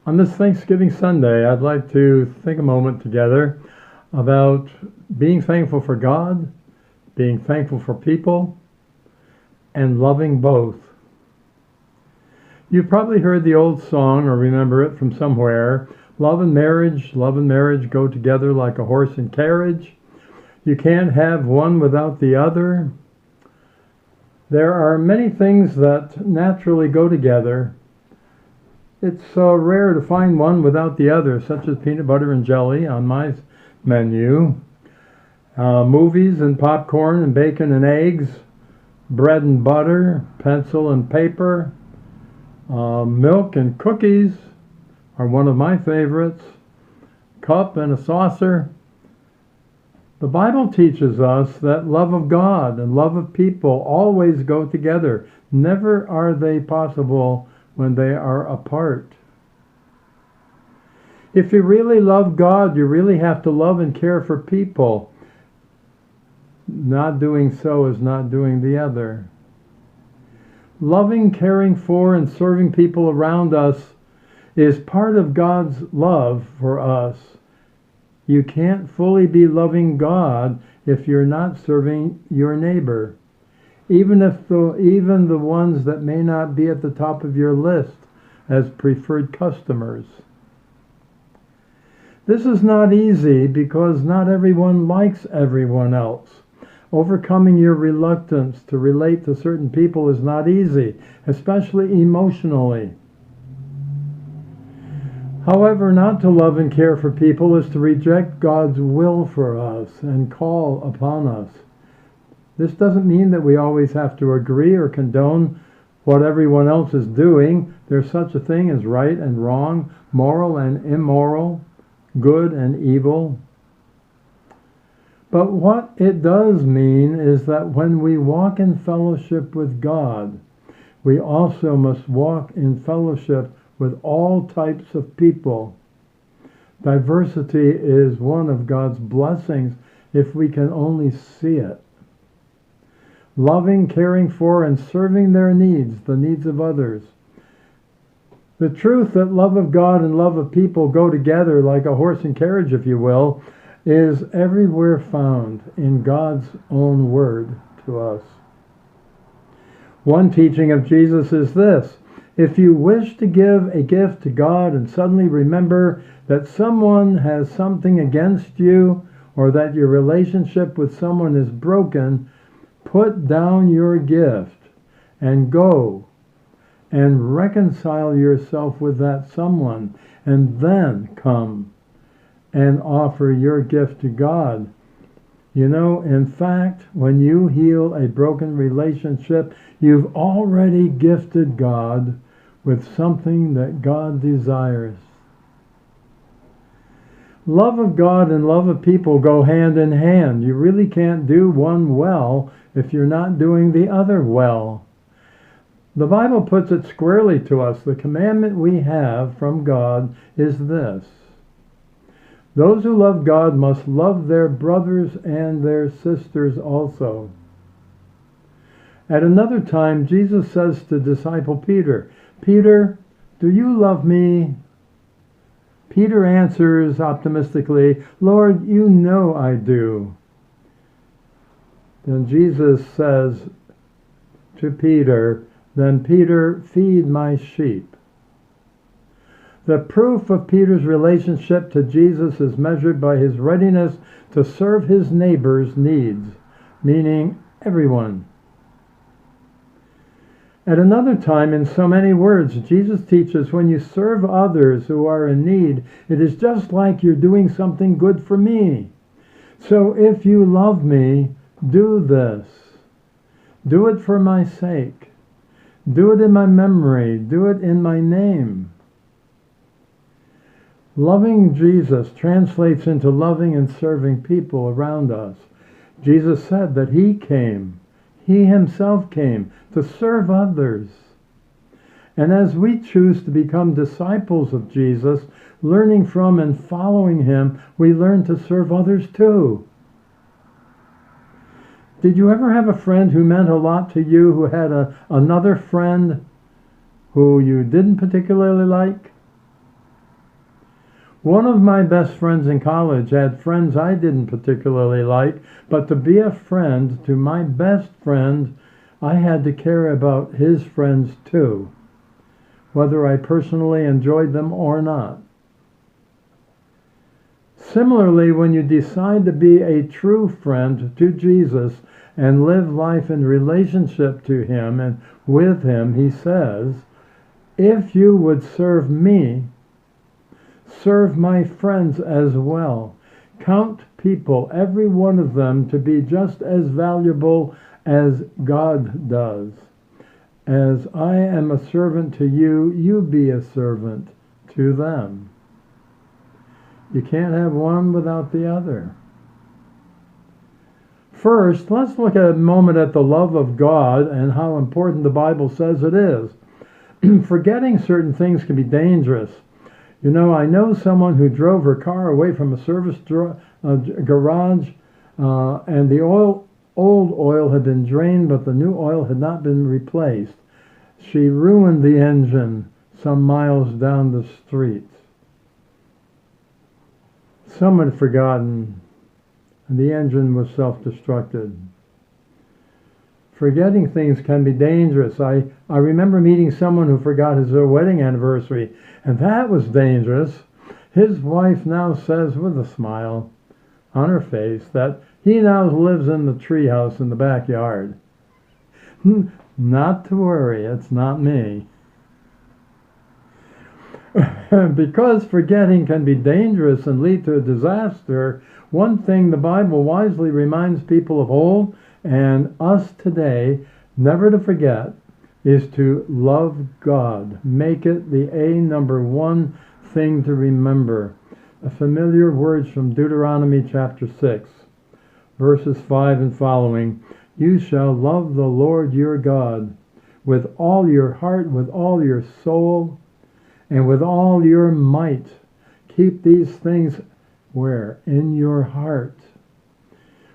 On this Thanksgiving Sunday, I'd like to think a moment together about being thankful for God, being thankful for people, and loving both. You've probably heard the old song or remember it from somewhere. Love and marriage go together like a horse and carriage. You can't have one without the other. There are many things that naturally go together. It's rare to find one without the other, such as peanut butter and jelly on my menu, movies and popcorn and bacon and eggs, bread and butter, pencil and paper, milk and cookies are one of my favorites, cup and a saucer. The Bible teaches us that love of God and love of people always go together. Never are they possible when they are apart. If you really love God, you really have to love and care for people. Not doing so is not doing the other. Loving, caring for, and serving people around us is part of God's love for us. You can't fully be loving God if you're not serving your neighbor, even the ones that may not be at the top of your list as preferred customers. This is not easy because not everyone likes everyone else. Overcoming your reluctance to relate to certain people is not easy, especially emotionally. However, not to love and care for people is to reject God's will for us and call upon us. This doesn't mean that we always have to agree or condone what everyone else is doing. There's such a thing as right and wrong, moral and immoral, good and evil. But what it does mean is that when we walk in fellowship with God, we also must walk in fellowship with all types of people. Diversity is one of God's blessings if we can only see it. Loving, caring for, and serving their needs, the needs of others. The truth that love of God and love of people go together like a horse and carriage, if you will, is everywhere found in God's own word to us. One teaching of Jesus is this: if you wish to give a gift to God and suddenly remember that someone has something against you or that your relationship with someone is broken, put down your gift and go and reconcile yourself with that someone, and then come and offer your gift to God. You know, in fact, when you heal a broken relationship, you've already gifted God with something that God desires. Love of God and love of people go hand in hand. You really can't do one well if you're not doing the other well. The Bible puts it squarely to us. The commandment we have from God is this: those who love God must love their brothers and their sisters also. At another time, Jesus says to disciple Peter, "Peter, do you love me?" Peter answers optimistically, "Lord, you know I do." Then Jesus says to Peter, "Then Peter, feed my sheep." The proof of Peter's relationship to Jesus is measured by his readiness to serve his neighbor's needs, meaning everyone. At another time, in so many words, Jesus teaches when you serve others who are in need, it is just like you're doing something good for me. So if you love me, do this. Do it for my sake. Do it in my memory. Do it in my name. Loving Jesus translates into loving and serving people around us. Jesus said that he himself came to serve others. And as we choose to become disciples of Jesus, learning from and following him, we learn to serve others too. Did you ever have a friend who meant a lot to you who had another friend who you didn't particularly like? One of my best friends in college had friends I didn't particularly like, but to be a friend to my best friend, I had to care about his friends too, whether I personally enjoyed them or not. Similarly, when you decide to be a true friend to Jesus and live life in relationship to him and with him, he says, if you would serve me, serve my friends as well. Count people, every one of them, to be just as valuable as God does. As I am a servant to you, you be a servant to them. You can't have one without the other. First, let's look at a moment at the love of God and how important the Bible says it is. Forgetting certain things can be dangerous. You know, I know someone who drove her car away from a service garage, and the old oil had been drained, but the new oil had not been replaced. She ruined the engine some miles down the street. Someone had forgotten, and the engine was self-destructed. Forgetting things can be dangerous. I remember meeting someone who forgot his wedding anniversary, and that was dangerous. His wife now says with a smile on her face that he now lives in the treehouse in the backyard. Not to worry, it's not me. Because forgetting can be dangerous and lead to a disaster, one thing the Bible wisely reminds people of old and us today never to forget is to love God. Make it the number one thing to remember. A familiar words from Deuteronomy chapter 6, verses 5 and following. You shall love the Lord your God with all your heart, with all your soul, and with all your might. Keep these things where? In your heart.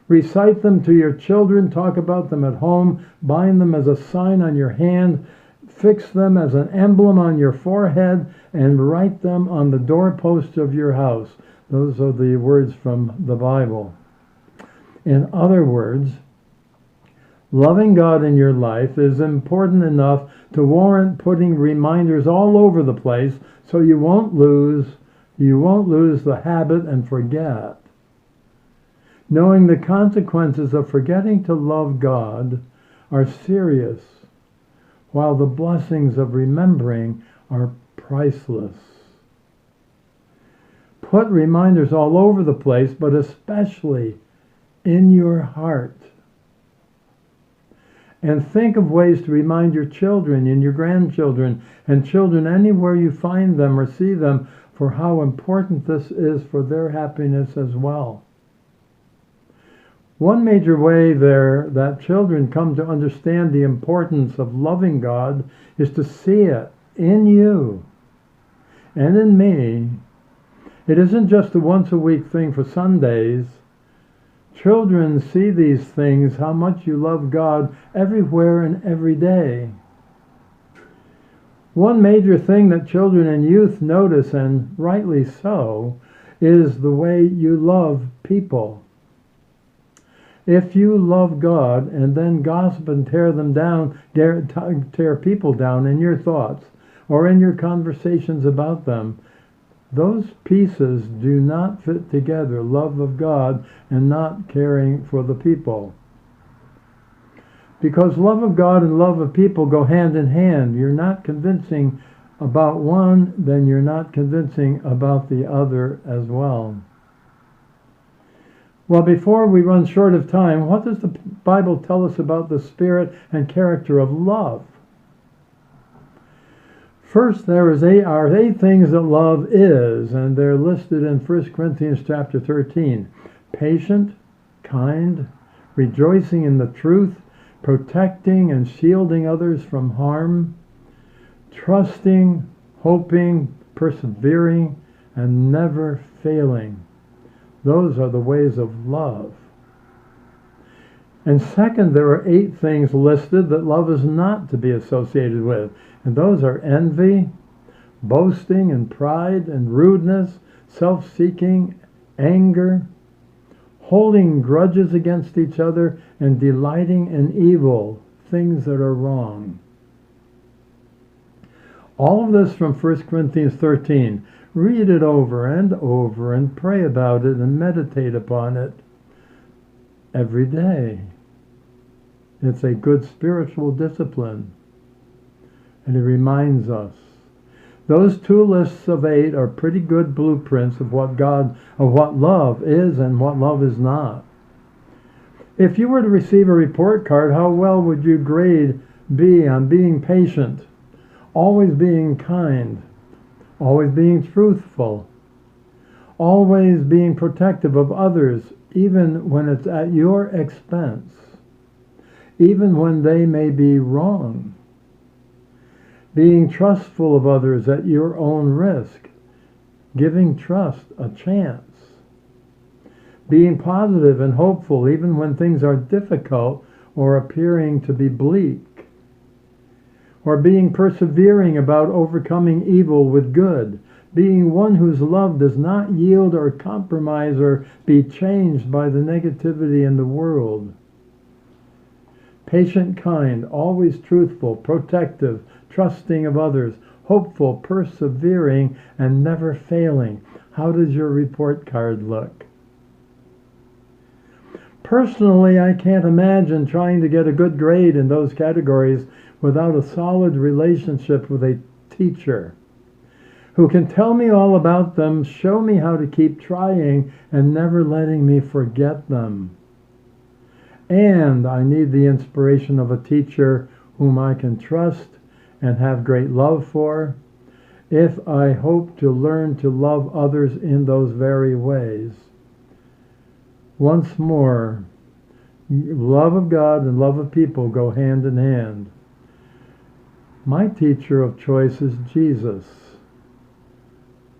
Recite them to your children. Talk about them at home. Bind them as a sign on your hand. Fix them as an emblem on your forehead. And write them on the doorposts of your house. Those are the words from the Bible. In other words, loving God in your life is important enough to warrant putting reminders all over the place so you won't lose the habit and forget. Knowing the consequences of forgetting to love God are serious, while the blessings of remembering are priceless. Put reminders all over the place, but especially in your heart. And think of ways to remind your children and your grandchildren and children anywhere you find them or see them for how important this is for their happiness as well. One major way there that children come to understand the importance of loving God is to see it in you and in me. It isn't just a once-a-week thing for Sundays. Children see these things, how much you love God everywhere and every day. One major thing that children and youth notice, and rightly so, is the way you love people. If you love God and then gossip and tear them down, tear people down in your thoughts or in your conversations about them, those pieces do not fit together, love of God and not caring for the people. Because love of God and love of people go hand in hand. You're not convincing about one, then you're not convincing about the other as well. Well, before we run short of time, what does the Bible tell us about the spirit and character of love? First, there are eight things that love is, and they're listed in 1 Corinthians chapter 13. Patient, kind, rejoicing in the truth, protecting and shielding others from harm, trusting, hoping, persevering, and never failing. Those are the ways of love. And second, there are 8 things listed that love is not to be associated with. And those are envy, boasting and pride and rudeness, self-seeking, anger, holding grudges against each other, and delighting in evil, things that are wrong. All of this from 1 Corinthians 13. Read it over and pray about it and meditate upon it every day. It's a good spiritual discipline. And it reminds us. Those 2 lists of 8 are pretty good blueprints of what love is and what love is not. If you were to receive a report card, how well would you grade be on being patient, always being kind, always being truthful, always being protective of others, even when it's at your expense, even when they may be wrong, being trustful of others at your own risk, giving trust a chance, being positive and hopeful even when things are difficult or appearing to be bleak, or being persevering about overcoming evil with good, being one whose love does not yield or compromise or be changed by the negativity in the world. Patient, kind, always truthful, protective, trusting of others, hopeful, persevering, and never failing. How does your report card look? Personally, I can't imagine trying to get a good grade in those categories without a solid relationship with a teacher who can tell me all about them, show me how to keep trying, and never letting me forget them. And I need the inspiration of a teacher whom I can trust and have great love for, if I hope to learn to love others in those very ways. Once more, love of God and love of people go hand in hand. My teacher of choice is Jesus.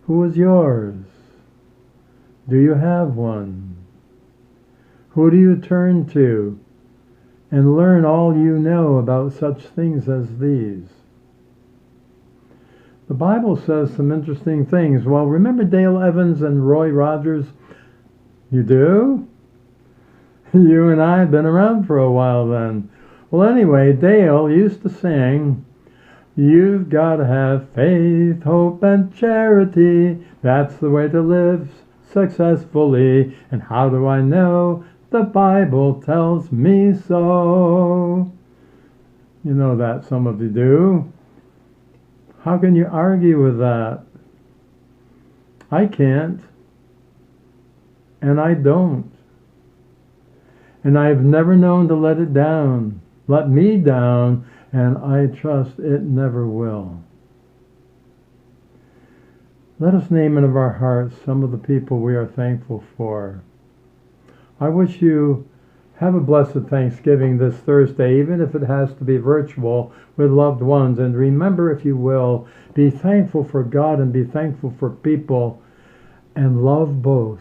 Who is yours? Do you have one? Who do you turn to and learn all you know about such things as these? The Bible says some interesting things. Well, remember Dale Evans and Roy Rogers? You do? You and I have been around for a while then. Well, anyway, Dale used to sing, "You've got to have faith, hope, and charity. That's the way to live successfully. And how do I know? The Bible tells me so." You know that, some of you do. How can you argue with that? I can't. And I don't. And I've never known to let me down, and I trust it never will. Let us name in our hearts some of the people we are thankful for. I wish you have a blessed Thanksgiving this Thursday, even if it has to be virtual with loved ones. And remember, if you will, be thankful for God and be thankful for people and love both.